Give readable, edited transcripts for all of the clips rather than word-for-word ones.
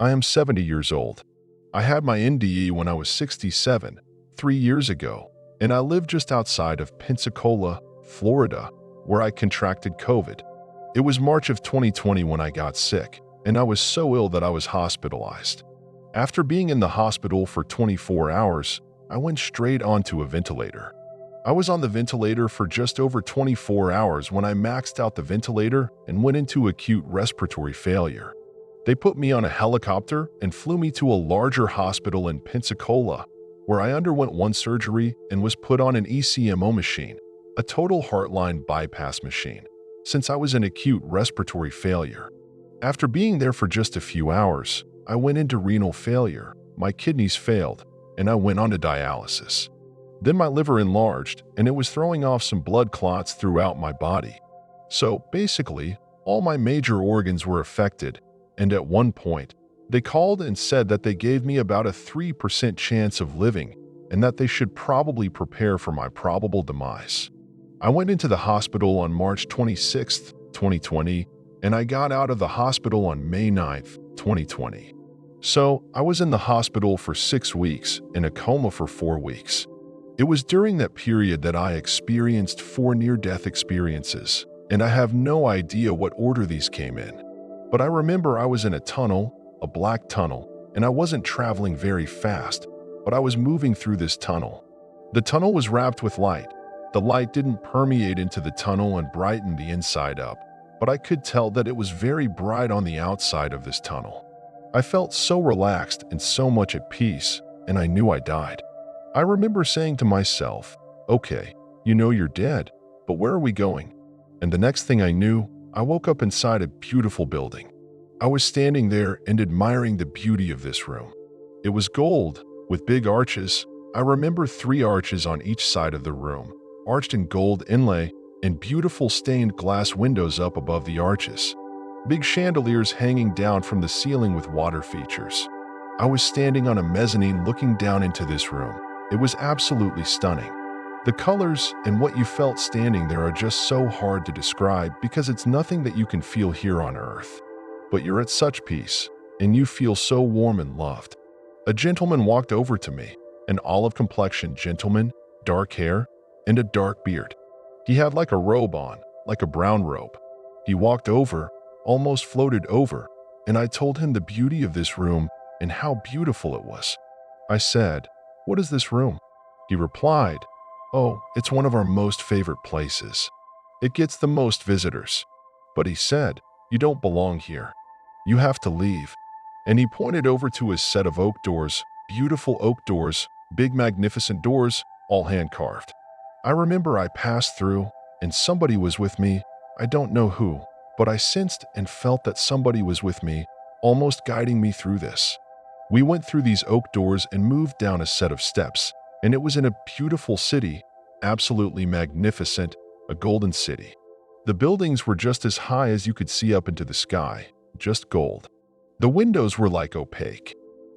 I am 70 years old. I had my NDE when I was 67, 3 years ago, and I live just outside of Pensacola, Florida, where I contracted COVID. It was March of 2020 when I got sick, and I was so ill that I was hospitalized. After being in the hospital for 24 hours, I went straight onto a ventilator. I was on the ventilator for just over 24 hours when I maxed out the ventilator and went into acute respiratory failure. They put me on a helicopter and flew me to a larger hospital in Pensacola, where I underwent one surgery and was put on an ECMO machine, a total heart-line bypass machine, since I was in acute respiratory failure. After being there for just a few hours, I went into renal failure, my kidneys failed, and I went on to dialysis. Then my liver enlarged, and it was throwing off some blood clots throughout my body. So basically, all my major organs were affected, and at one point, they called and said that they gave me about a 3% chance of living and that they should probably prepare for my probable demise. I went into the hospital on March 26, 2020, and I got out of the hospital on May 9, 2020. So I was in the hospital for 6 weeks, in a coma for 4 weeks. It was during that period that I experienced 4 near-death experiences, and I have no idea what order these came in. But I remember I was in a tunnel, a black tunnel, and I wasn't traveling very fast, but I was moving through this tunnel. The tunnel was wrapped with light. The light didn't permeate into the tunnel and brighten the inside up, but I could tell that it was very bright on the outside of this tunnel. I felt so relaxed and so much at peace, and I knew I died. I remember saying to myself, okay, you know you're dead, but where are we going? And the next thing I knew, I woke up inside a beautiful building. I was standing there and admiring the beauty of this room. It was gold, with big arches. I remember 3 arches on each side of the room, arched in gold inlay, and beautiful stained glass windows up above the arches. Big chandeliers hanging down from the ceiling with water features. I was standing on a mezzanine looking down into this room. It was absolutely stunning. The colors and what you felt standing there are just so hard to describe because it's nothing that you can feel here on Earth. But you're at such peace, and you feel so warm and loved. A gentleman walked over to me, an olive-complexioned gentleman, dark hair, and a dark beard. He had like a robe on, like a brown robe. He walked over, almost floated over, and I told him the beauty of this room and how beautiful it was. I said, "What is this room?" He replied, "Oh, it's one of our most favorite places. It gets the most visitors." But he said, "You don't belong here. You have to leave." And he pointed over to his set of oak doors, beautiful oak doors, big magnificent doors, all hand-carved. I remember I passed through, and somebody was with me. I don't know who, but I sensed and felt that somebody was with me, almost guiding me through this. We went through these oak doors and moved down a set of steps, and it was in a beautiful city, absolutely magnificent, a golden city. The buildings were just as high as you could see up into the sky, just gold. The windows were like opaque.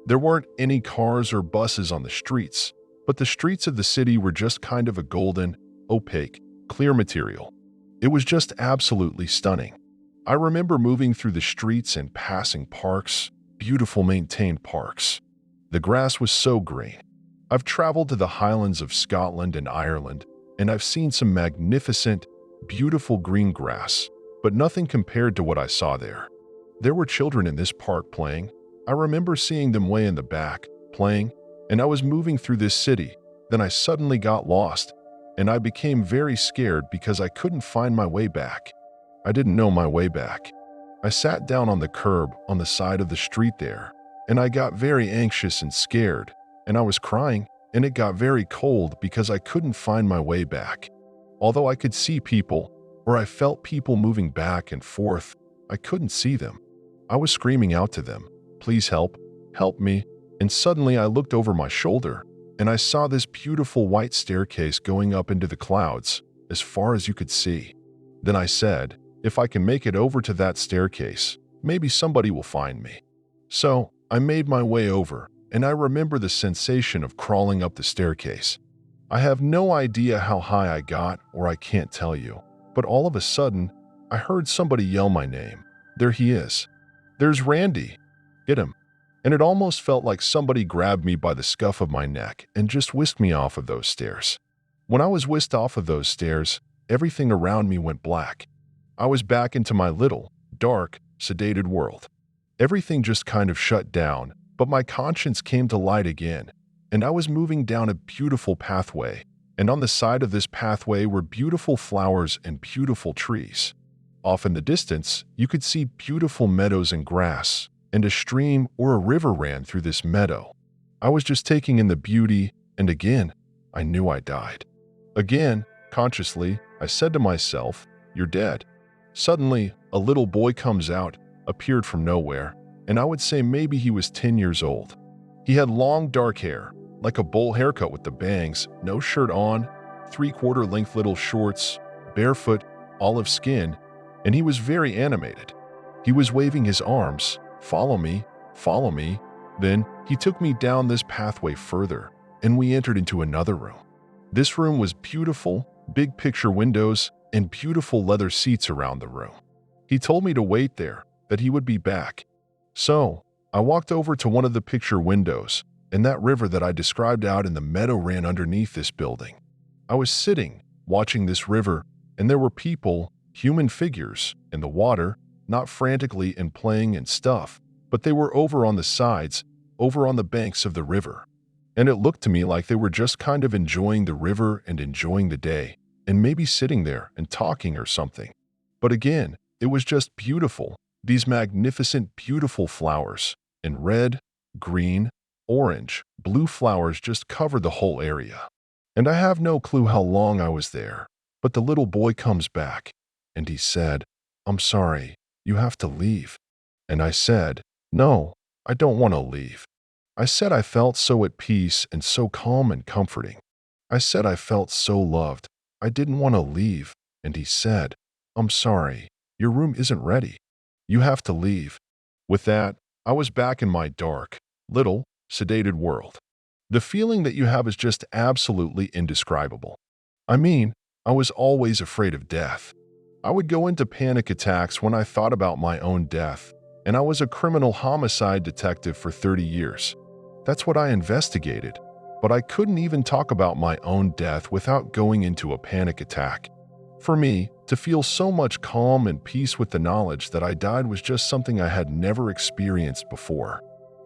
There weren't any cars or buses on the streets, but the streets of the city were just kind of a golden, opaque, clear material. It was just absolutely stunning. I remember moving through the streets and passing parks, beautiful maintained parks. The grass was so green. I've traveled to the Highlands of Scotland and Ireland, and I've seen some magnificent, beautiful green grass, but nothing compared to what I saw there. There were children in this park playing. I remember seeing them way in the back, playing, and I was moving through this city. Then I suddenly got lost, and I became very scared because I couldn't find my way back. I didn't know my way back. I sat down on the curb on the side of the street there, and I got very anxious and scared, and I was crying, and it got very cold because I couldn't find my way back. Although I could see people, or I felt people moving back and forth, I couldn't see them. I was screaming out to them, "Please help, help me," and suddenly I looked over my shoulder, and I saw this beautiful white staircase going up into the clouds, as far as you could see. Then I said, if I can make it over to that staircase, maybe somebody will find me. So I made my way over, and I remember the sensation of crawling up the staircase. I have no idea how high I got, or I can't tell you, but all of a sudden, I heard somebody yell my name. There he is. There's Randy. Get him. and it almost felt like somebody grabbed me by the scuff of my neck and just whisked me off of those stairs. When I was whisked off of those stairs, everything around me went black. I was back into my little, dark, sedated world. Everything just kind of shut down, but my conscience came to light again, and I was moving down a beautiful pathway, and on the side of this pathway were beautiful flowers and beautiful trees. Off in the distance, you could see beautiful meadows and grass, and a stream or a river ran through this meadow. I was just taking in the beauty, and again, I knew I died. Again, consciously, I said to myself, "You're dead." Suddenly, a little boy comes out, appeared from nowhere, and I would say maybe he was 10 years old. He had long dark hair, like a bowl haircut with the bangs, no shirt on, 3/4 length little shorts, barefoot, olive skin, and he was very animated. He was waving his arms, follow me, follow me. Then he took me down this pathway further, and we entered into another room. This room was beautiful, big picture windows, and beautiful leather seats around the room. He told me to wait there, that he would be back. So, I walked over to one of the picture windows, and that river that I described out in the meadow ran underneath this building. I was sitting, watching this river, and there were people, human figures, in the water, not frantically and playing and stuff, but they were over on the sides, over on the banks of the river. And it looked to me like they were just kind of enjoying the river and enjoying the day, and maybe sitting there and talking or something. But again, it was just beautiful, these magnificent, beautiful flowers, and red, green, orange, blue flowers just covered the whole area. And I have no clue how long I was there, but the little boy comes back, and he said, "I'm sorry, you have to leave." And I said, "No, I don't want to leave." I said I felt so at peace and so calm and comforting. I said I felt so loved. I didn't want to leave, and he said, "I'm sorry, your room isn't ready. You have to leave." With that, I was back in my dark, little, sedated world. The feeling that you have is just absolutely indescribable. I mean, I was always afraid of death. I would go into panic attacks when I thought about my own death, and I was a criminal homicide detective for 30 years. That's what I investigated, but I couldn't even talk about my own death without going into a panic attack. For me, to feel so much calm and peace with the knowledge that I died was just something I had never experienced before.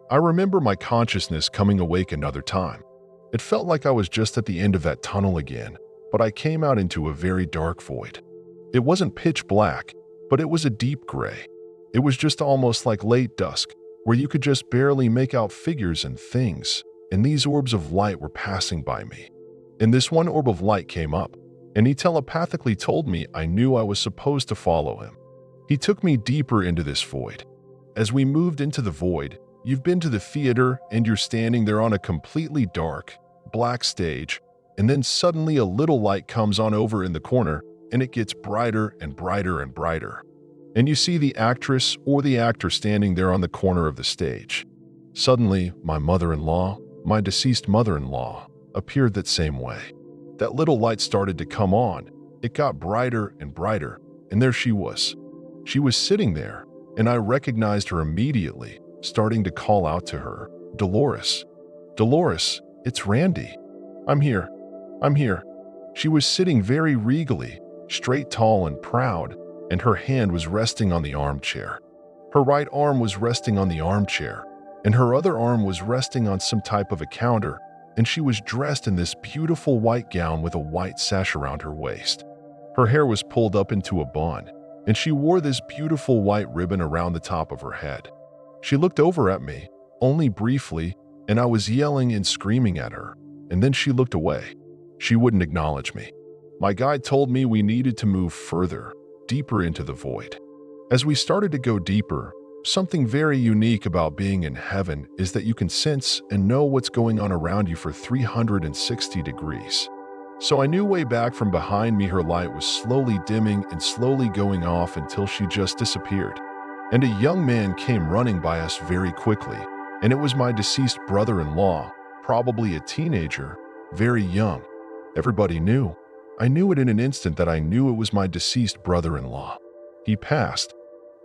I remember my consciousness coming awake another time. It felt like I was just at the end of that tunnel again, but I came out into a very dark void. It wasn't pitch black, but it was a deep gray. It was just almost like late dusk, where you could just barely make out figures and things, and these orbs of light were passing by me. And this one orb of light came up, and he telepathically told me I knew I was supposed to follow him. He took me deeper into this void. As we moved into the void, you've been to the theater and you're standing there on a completely dark, black stage, and then suddenly a little light comes on over in the corner, and it gets brighter and brighter and brighter. And you see the actress or the actor standing there on the corner of the stage. Suddenly, my mother-in-law, my deceased mother-in-law, appeared that same way. That little light started to come on. It got brighter and brighter, and there she was. She was sitting there, and I recognized her immediately, starting to call out to her, "Dolores, Dolores, it's Randy. I'm here. I'm here." She was sitting very regally, straight, tall, and proud, and her hand was resting on the armchair. Her right arm was resting on the armchair, and her other arm was resting on some type of a counter, and she was dressed in this beautiful white gown with a white sash around her waist. Her hair was pulled up into a bun, and she wore this beautiful white ribbon around the top of her head. She looked over at me, only briefly, and I was yelling and screaming at her, and then she looked away. She wouldn't acknowledge me. My guide told me we needed to move further, deeper into the void. As we started to go deeper, something very unique about being in heaven is that you can sense and know what's going on around you for 360 degrees. So I knew way back from behind me her light was slowly dimming and slowly going off until she just disappeared. And a young man came running by us very quickly, and it was my deceased brother-in-law, probably a teenager, very young. Everybody knew. I knew it in an instant that I knew it was my deceased brother-in-law. He passed.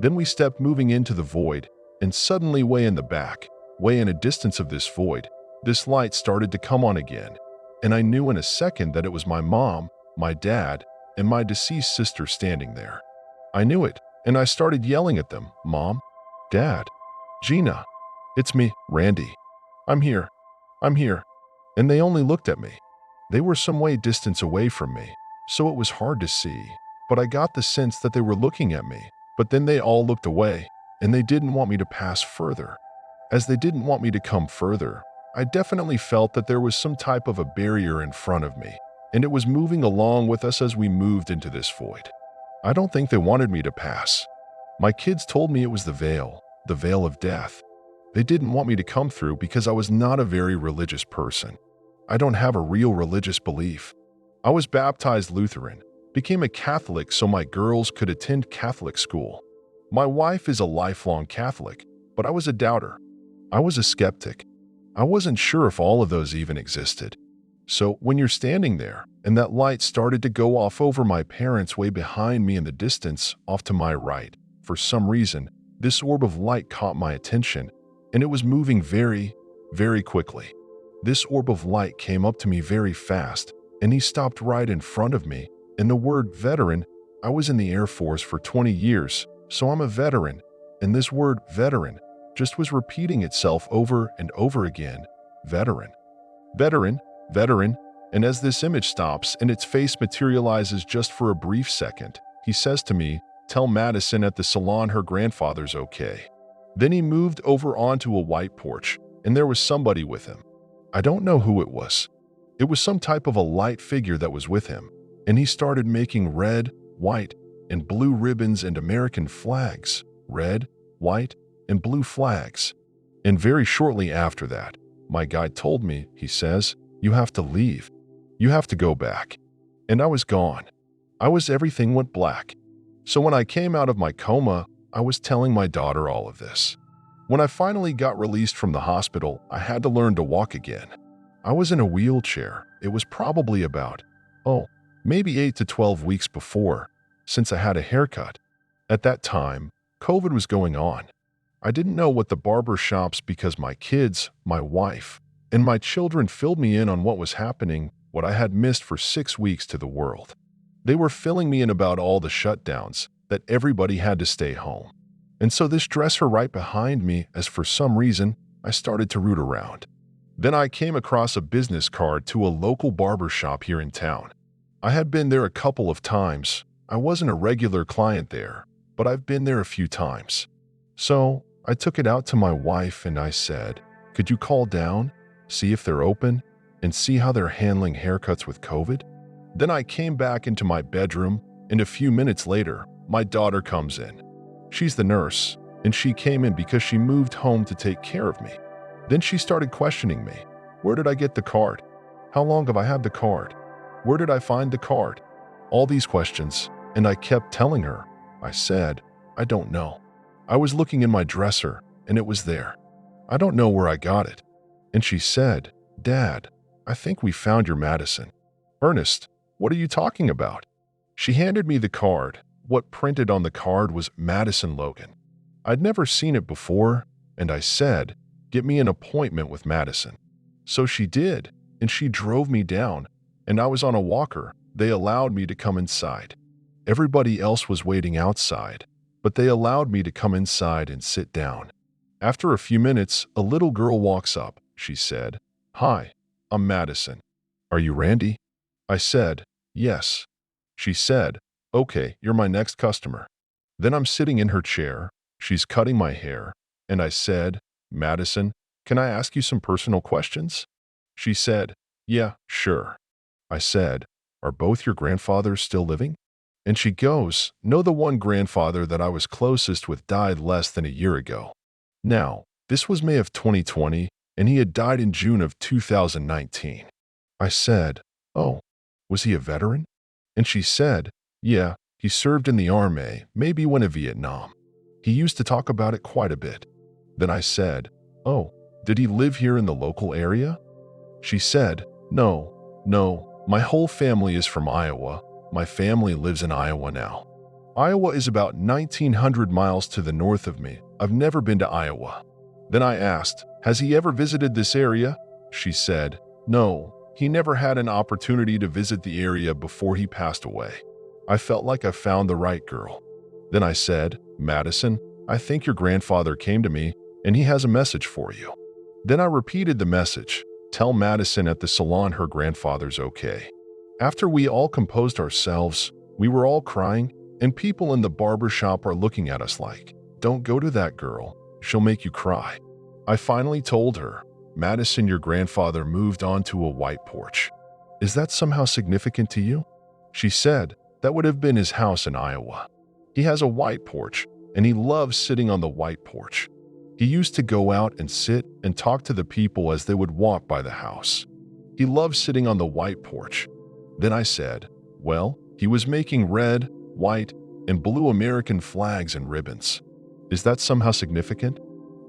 Then we stepped moving into the void, and suddenly way in the back, Way in a distance of this void, this light started to come on again, and I knew in a second that it was my mom, my dad, and my deceased sister standing there. I knew it, and I started yelling at them, "Mom, Dad, Gina, it's me, Randy. I'm here. I'm here." And they only looked at me. They were some way distance away from me, so it was hard to see, but I got the sense that they were looking at me. But then they all looked away, and they didn't want me to pass further. As they didn't want me to come further, I definitely felt that there was some type of a barrier in front of me, and it was moving along with us as we moved into this void. I don't think they wanted me to pass. My kids told me it was the veil of death. They didn't want me to come through because I was not a very religious person. I don't have a real religious belief. I was baptized Lutheran, became a Catholic so my girls could attend Catholic school. My wife is a lifelong Catholic, but I was a doubter. I was a skeptic. I wasn't sure if all of those even existed. So when you're standing there and that light started to go off over my parents way behind me in the distance off to my right, for some reason, this orb of light caught my attention, and it was moving very, very quickly. This orb of light came up to me very fast, and he stopped right in front of me. And the word veteran, I was in the Air Force for 20 years, so I'm a veteran, and this word veteran just was repeating itself over and over again. Veteran, veteran, veteran, and as this image stops and its face materializes just for a brief second, he says to me, "Tell Madison at the salon her grandfather's okay." Then he moved over onto a white porch, and there was somebody with him. I don't know who it was. It was some type of a light figure that was with him, and he started making red, white, and blue ribbons and American flags. Red, white, and blue flags. And very shortly after that, my guide told me, he says, "You have to leave. You have to go back." And I was gone. Everything went black. So when I came out of my coma, I was telling my daughter all of this. When I finally got released from the hospital, I had to learn to walk again. I was in a wheelchair. It was probably about, maybe 8 to 12 weeks before, since I had a haircut. At that time, COVID was going on. I didn't know what the barber shops because my kids, my wife, and my children filled me in on what was happening, what I had missed for 6 weeks to the world. They were filling me in about all the shutdowns, that everybody had to stay home. And so this dresser right behind me, as for some reason, I started to root around. Then I came across a business card to a local barber shop here in town. I had been there a couple of times. I wasn't a regular client there, but I've been there a few times. So I took it out to my wife and I said, "Could you call down, see if they're open, and see how they're handling haircuts with COVID?" Then I came back into my bedroom, and a few minutes later, my daughter comes in. She's the nurse, and she came in because she moved home to take care of me. Then she started questioning me. Where did I get the card? How long have I had the card? Where did I find the card? All these questions, and I kept telling her. I said, "I don't know. I was looking in my dresser, and it was there. I don't know where I got it." And she said, "Dad, I think we found your Madison." "Ernest, what are you talking about?" She handed me the card. What printed on the card was Madison Logan. I'd never seen it before, and I said, "Get me an appointment with Madison." So she did, and she drove me down, and I was on a walker. They allowed me to come inside. Everybody else was waiting outside, but they allowed me to come inside and sit down. After a few minutes, a little girl walks up. She said, "Hi, I'm Madison. Are you Randy?" I said, "Yes." She said, "Okay, you're my next customer." Then I'm sitting in her chair. She's cutting my hair, and I said, "Madison, can I ask you some personal questions?" She said, "Yeah, sure." I said, "Are both your grandfathers still living?" And she goes, "No, the one grandfather that I was closest with died less than a year ago." Now, this was May of 2020, and he had died in June of 2019. I said, "Oh, was he a veteran?" And she said, "Yeah, he served in the army, maybe went to Vietnam. He used to talk about it quite a bit." Then I said, "Oh, did he live here in the local area?" She said, No, my whole family is from Iowa. My family lives in Iowa now. Iowa is about 1,900 miles to the north of me. I've never been to Iowa." Then I asked, "Has he ever visited this area?" She said, "No, he never had an opportunity to visit the area before he passed away." I felt like I found the right girl. Then I said, "Madison, I think your grandfather came to me and he has a message for you." Then I repeated the message, "Tell Madison at the salon her grandfather's okay." After we all composed ourselves, we were all crying, and people in the barber shop are looking at us like, "Don't go to that girl, she'll make you cry." I finally told her, "Madison, your grandfather moved onto a white porch. Is that somehow significant to you?" She said, "That would have been his house in Iowa. He has a white porch, and he loves sitting on the white porch. He used to go out and sit and talk to the people as they would walk by the house. He loves sitting on the white porch." Then I said, "Well, he was making red, white, and blue American flags and ribbons. Is that somehow significant?"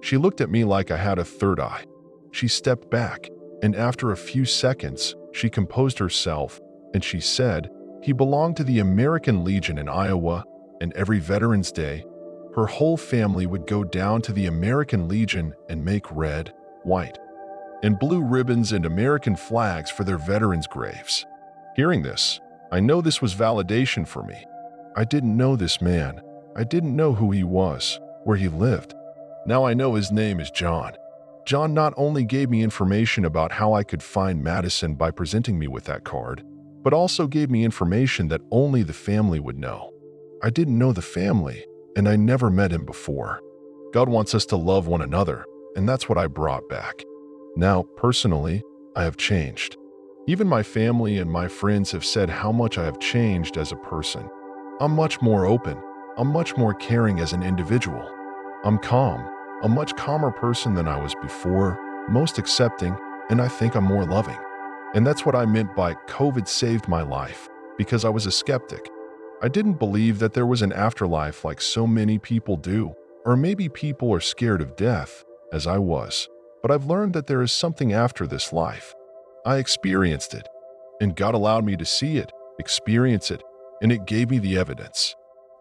She looked at me like I had a third eye. She stepped back, and after a few seconds, she composed herself, and she said, "He belonged to the American Legion in Iowa, and every Veterans Day, her whole family would go down to the American Legion and make red, white, and blue ribbons and American flags for their veterans' graves." Hearing this, I know this was validation for me. I didn't know this man. I didn't know who he was, where he lived. Now I know his name is John. John not only gave me information about how I could find Madison by presenting me with that card, but also gave me information that only the family would know. I didn't know the family, and I never met him before. God wants us to love one another, and that's what I brought back. Now, personally, I have changed. Even my family and my friends have said how much I have changed as a person. I'm much more open. I'm much more caring as an individual. I'm calm, a much calmer person than I was before, most accepting, and I think I'm more loving. And that's what I meant by COVID saved my life, because I was a skeptic. I didn't believe that there was an afterlife like so many people do, or maybe people are scared of death, as I was. But I've learned that there is something after this life. I experienced it, and God allowed me to see it, experience it, and it gave me the evidence.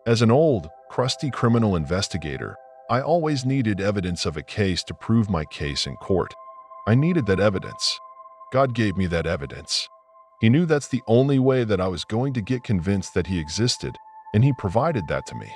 As an old, crusty criminal investigator, I always needed evidence of a case to prove my case in court. I needed that evidence. God gave me that evidence. He knew that's the only way that I was going to get convinced that he existed, and he provided that to me.